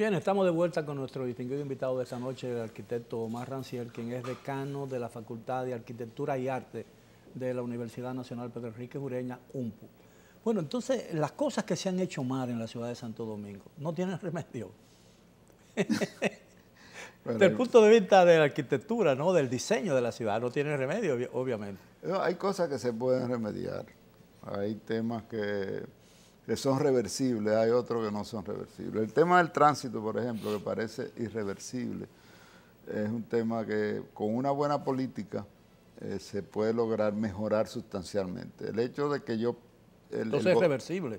Bien, estamos de vuelta con nuestro distinguido invitado de esta noche, el arquitecto Omar Rancière, quien es decano de la Facultad de Arquitectura y Arte de la Universidad Nacional Pedro Enrique Ureña, UNPU. Bueno, entonces, las cosas que se han hecho mal en la ciudad de Santo Domingo no tienen remedio. Desde el punto de vista de la arquitectura, ¿no? Del diseño de la ciudad, no tiene remedio, obviamente. Hay cosas que se pueden remediar. Hay temas que son reversibles, hay otros que no son reversibles. El tema del tránsito, por ejemplo, que parece irreversible, es un tema que con una buena política se puede lograr mejorar sustancialmente. El hecho de que Entonces es reversible.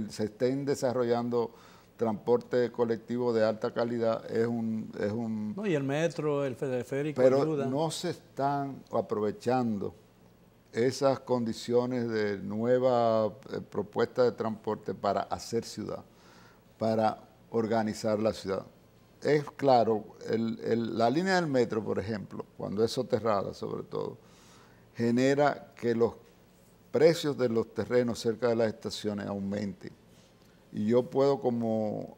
Se estén desarrollando transporte colectivo de alta calidad es un No, y el metro, el teleférico pero ayuda. no se están aprovechando esas condiciones de nueva propuesta de transporte para hacer ciudad, para organizar la ciudad. Es claro, la línea del metro, por ejemplo, cuando es soterrada sobre todo, genera que los precios de los terrenos cerca de las estaciones aumenten. Y yo puedo, como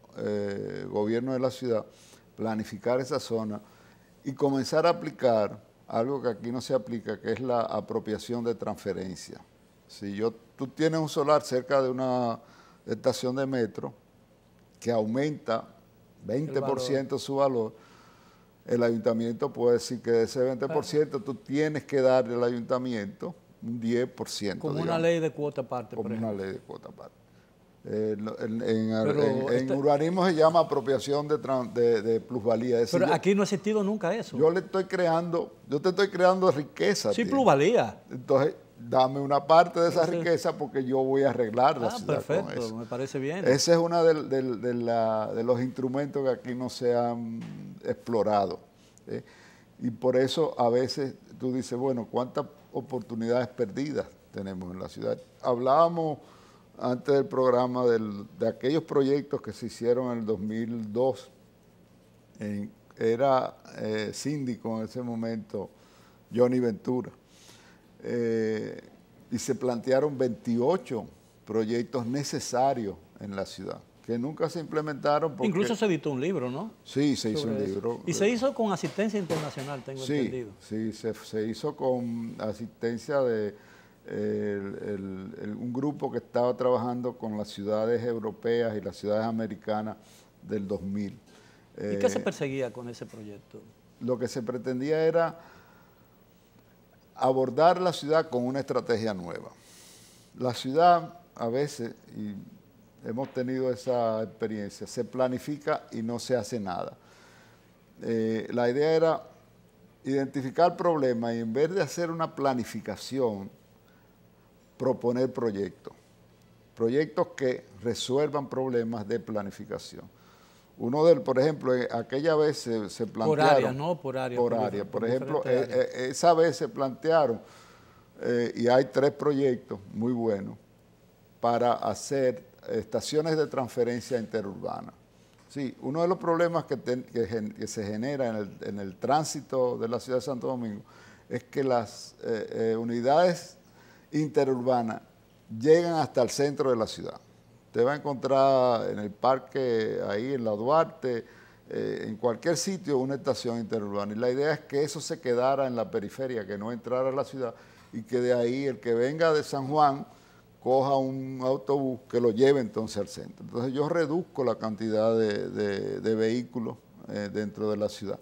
gobierno de la ciudad, planificar esa zona y comenzar a aplicar algo que aquí no se aplica, que es la apropiación de transferencia. Si tú tienes un solar cerca de una estación de metro que aumenta 20% su valor, el ayuntamiento puede decir que de ese 20% tú tienes que darle al ayuntamiento un 10%. Como una ley de cuota aparte, por ejemplo. Como una ley de cuota aparte. En urbanismo se llama apropiación de plusvalía. Es decir, pero aquí no ha existido nunca eso. Yo te estoy creando riqueza. Sí, plusvalía. Entonces, dame una parte de esa riqueza porque yo voy a arreglar la ciudad perfecto, con eso. Me parece bien. Ese es uno de los instrumentos que aquí no se han explorado. Y por eso a veces tú dices, bueno, ¿cuántas oportunidades perdidas tenemos en la ciudad? Hablábamos antes del programa de aquellos proyectos que se hicieron en el 2002. Era síndico en ese momento Johnny Ventura. Y se plantearon 28 proyectos necesarios en la ciudad, que nunca se implementaron. Porque, incluso se editó un libro, ¿no? Sí, se hizo un libro. Y se hizo con asistencia internacional, tengo entendido. Sí, se hizo con asistencia de un grupo que estaba trabajando con las ciudades europeas y las ciudades americanas del 2000. ¿Y qué se perseguía con ese proyecto? Lo que se pretendía era abordar la ciudad con una estrategia nueva. La ciudad a veces, y hemos tenido esa experiencia, se planifica y no se hace nada. La idea era identificar problemas y en vez de hacer una planificación, proponer proyectos que resuelvan problemas de planificación. Por ejemplo, aquella vez se plantearon... Por área, ¿no? Por área. Por área. Por ejemplo, esa vez se plantearon, y hay 3 proyectos muy buenos, para hacer estaciones de transferencia interurbana. Sí, uno de los problemas que se genera en el tránsito de la ciudad de Santo Domingo es que las unidades interurbanas llegan hasta el centro de la ciudad. Te va a encontrar en el parque, ahí en la Duarte, en cualquier sitio, una estación interurbana. Y la idea es que eso se quedara en la periferia, que no entrara a la ciudad y que de ahí el que venga de San Juan coja un autobús que lo lleve entonces al centro. Entonces yo reduzco la cantidad de vehículos dentro de la ciudad.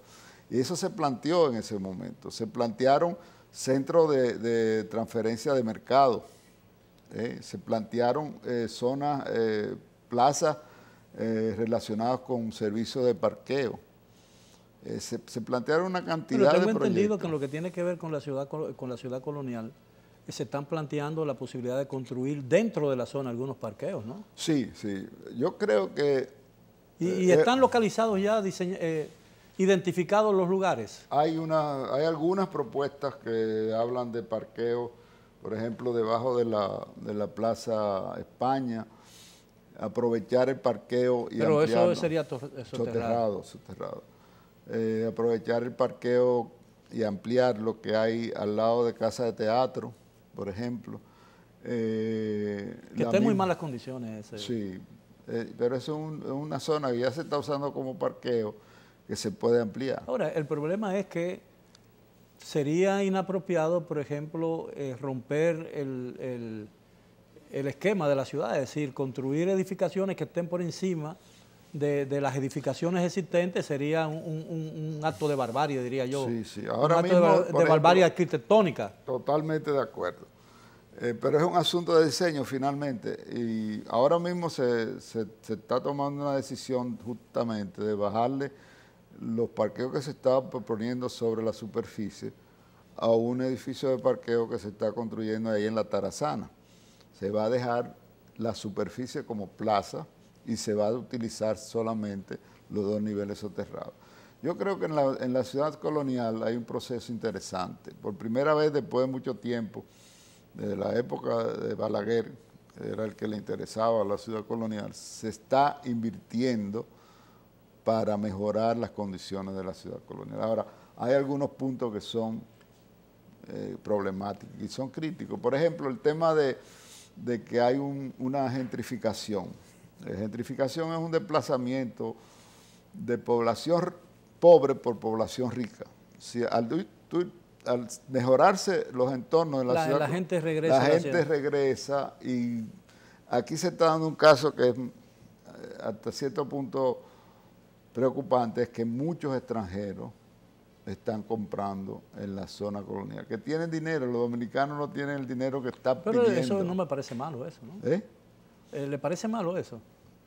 Y eso se planteó en ese momento. Se plantearon centros de transferencia de mercado. Se plantearon zonas, plazas relacionadas con servicios de parqueo. Se plantearon una cantidad de proyectos. Pero tengo entendido que en lo que tiene que ver con la ciudad colonial, se están planteando la posibilidad de construir dentro de la zona algunos parqueos, ¿no? Sí, sí. Yo creo que... ¿Y están localizados ya, identificados los lugares? Hay algunas propuestas que hablan de parqueo, por ejemplo, debajo de la Plaza España, aprovechar el parqueo y ampliarlo. Pero eso sería soterrado. Aprovechar el parqueo y ampliar lo que hay al lado de Casa de Teatro, por ejemplo. Que está en muy malas condiciones. Sí. pero eso es una zona que ya se está usando como parqueo, que se puede ampliar. Ahora, el problema es que sería inapropiado, por ejemplo, romper el esquema de la ciudad, es decir, construir edificaciones que estén por encima de las edificaciones existentes sería un acto de barbarie, diría yo. Sí, sí. Ahora un mismo, acto de barbarie arquitectónica. Totalmente de acuerdo. Pero es un asunto de diseño finalmente. Y ahora mismo se está tomando una decisión justamente de bajarle los parqueos que se estaban proponiendo sobre la superficie a un edificio de parqueo que se está construyendo ahí en la Tarazana. Se va a dejar la superficie como plaza y se va a utilizar solamente los 2 niveles soterrados. Yo creo que en la ciudad colonial hay un proceso interesante. Por primera vez después de mucho tiempo, desde la época de Balaguer, era el que le interesaba a la ciudad colonial, se está invirtiendo para mejorar las condiciones de la ciudad colonial. Ahora, hay algunos puntos que son problemáticos y son críticos. Por ejemplo, el tema de que hay una gentrificación. La gentrificación es un desplazamiento de población pobre por población rica. Si al mejorarse los entornos de la ciudad, la gente regresa y aquí se está dando un caso que es hasta cierto punto preocupante, es que muchos extranjeros están comprando en la zona colonial, que tienen dinero, los dominicanos no tienen el dinero que está pidiendo. Pero eso no me parece malo, eso, ¿no? ¿Le parece malo eso?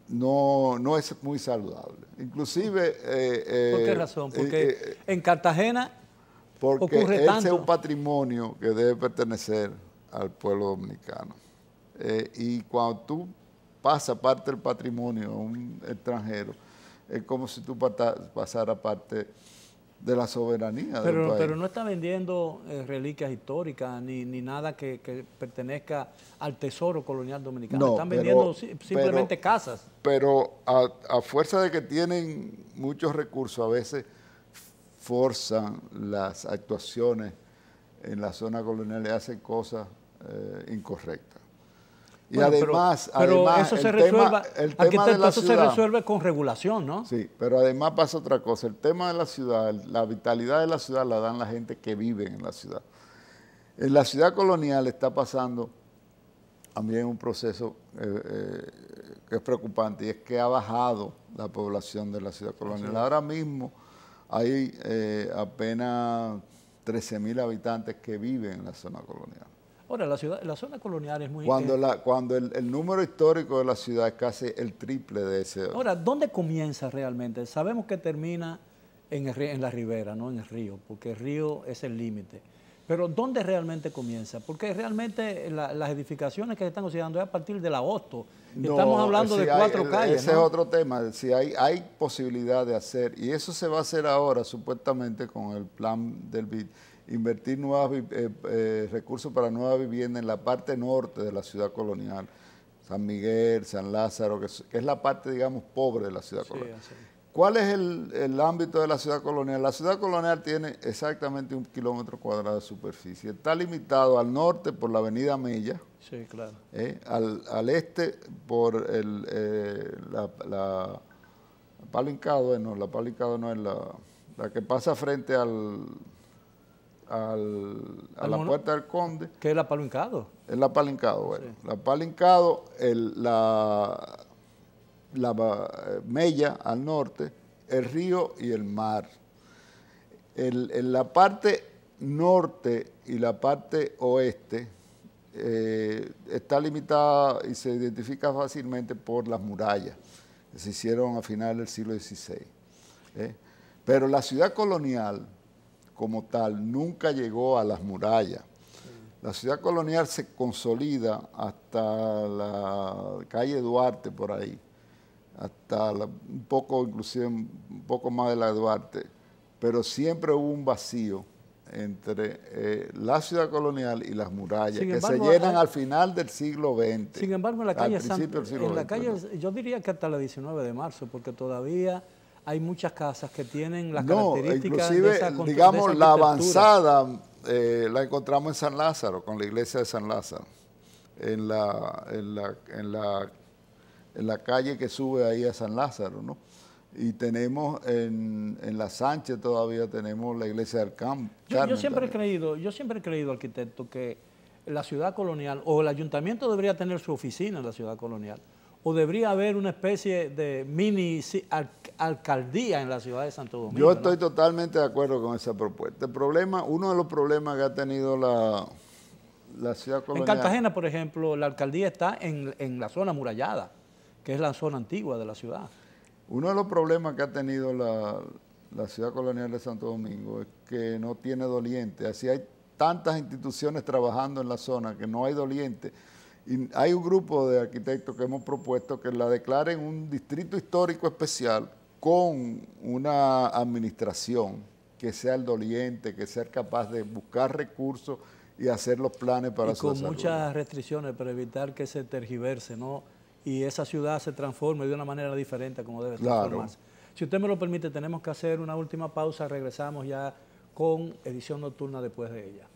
No, no es muy saludable. Inclusive... ¿Por qué razón? Porque en Cartagena ocurre ese es un patrimonio que debe pertenecer al pueblo dominicano. Y cuando tú pasas parte del patrimonio a un extranjero, es como si tú pasaras parte de la soberanía del país. Pero no está vendiendo reliquias históricas ni nada que pertenezca al tesoro colonial dominicano. No, están vendiendo simplemente casas. Pero a fuerza de que tienen muchos recursos, a veces forzan las actuaciones en la zona colonial y hacen cosas incorrectas. Y bueno, además, eso se resuelve con regulación, ¿no? Sí, pero además pasa otra cosa. El tema de la ciudad, la vitalidad de la ciudad la dan la gente que vive en la ciudad. En la ciudad colonial está pasando también un proceso que es preocupante, y es que ha bajado la población de la ciudad colonial. Ahora mismo hay apenas 13,000 habitantes que viven en la zona colonial. Ahora, la zona colonial es muy... Cuando el número histórico de la ciudad es casi el triple de ese. Ahora, ¿dónde comienza realmente? Sabemos que termina en la ribera, no en el río, porque el río es el límite. Pero ¿dónde realmente comienza? Porque realmente las edificaciones que se están considerando es a partir del agosto. No, estamos hablando de 4 calles. Ese, ¿no? Es otro tema. Si hay posibilidad de hacer, y eso se va a hacer ahora supuestamente con el plan del BID, invertir recursos para nuevas viviendas en la parte norte de la ciudad colonial, San Miguel, San Lázaro, que es la parte, digamos, pobre de la ciudad colonial. Sí. ¿Cuál es el ámbito de la ciudad colonial? La ciudad colonial tiene exactamente 1 kilómetro cuadrado de superficie. Está limitado al norte por la avenida Mella, sí, claro. Al este por la Palo Hincado, no, la Palo Hincado no es la que pasa frente a la Puerta del Conde. ¿Qué es la Palo Hincado? Es la Palo Hincado, bueno. Sí. La Palo Hincado, la Mella al norte, el río y el mar. En la parte norte y la parte oeste está limitada y se identifica fácilmente por las murallas que se hicieron a finales del siglo XVI. Pero la ciudad colonial como tal nunca llegó a las murallas. La ciudad colonial se consolida hasta la calle Duarte por ahí, hasta un poco, inclusive un poco más de la Duarte, pero siempre hubo un vacío entre la ciudad colonial y las murallas, que se llenan al final del siglo XX. Sin embargo, en la calle, yo diría que hasta la 19 de marzo, porque todavía hay muchas casas que tienen las características de esa digamos, la avanzada la encontramos en San Lázaro, con la iglesia de San Lázaro, en en la calle que sube ahí a San Lázaro, ¿no? Y tenemos en La Sánchez todavía tenemos la iglesia del Carmen. Yo siempre he creído, arquitecto, que la ciudad colonial, o el ayuntamiento debería tener su oficina en la ciudad colonial, o debería haber una especie de mini alcaldía en la ciudad de Santo Domingo. Yo estoy totalmente de acuerdo con esa propuesta. El problema, uno de los problemas que ha tenido la ciudad colonial... En Cartagena, por ejemplo, la alcaldía está en la zona amurallada, que es la zona antigua de la ciudad. Uno de los problemas que ha tenido la ciudad colonial de Santo Domingo es que no tiene doliente. Así hay tantas instituciones trabajando en la zona que no hay doliente. Y hay un grupo de arquitectos que hemos propuesto que la declaren un distrito histórico especial con una administración que sea el doliente, que sea capaz de buscar recursos y hacer los planes para su desarrollo. Con muchas restricciones para evitar que se tergiverse, ¿no? Y esa ciudad se transforme de una manera diferente como debe transformarse. Si usted me lo permite, tenemos que hacer una última pausa. Regresamos ya con edición nocturna después de ella.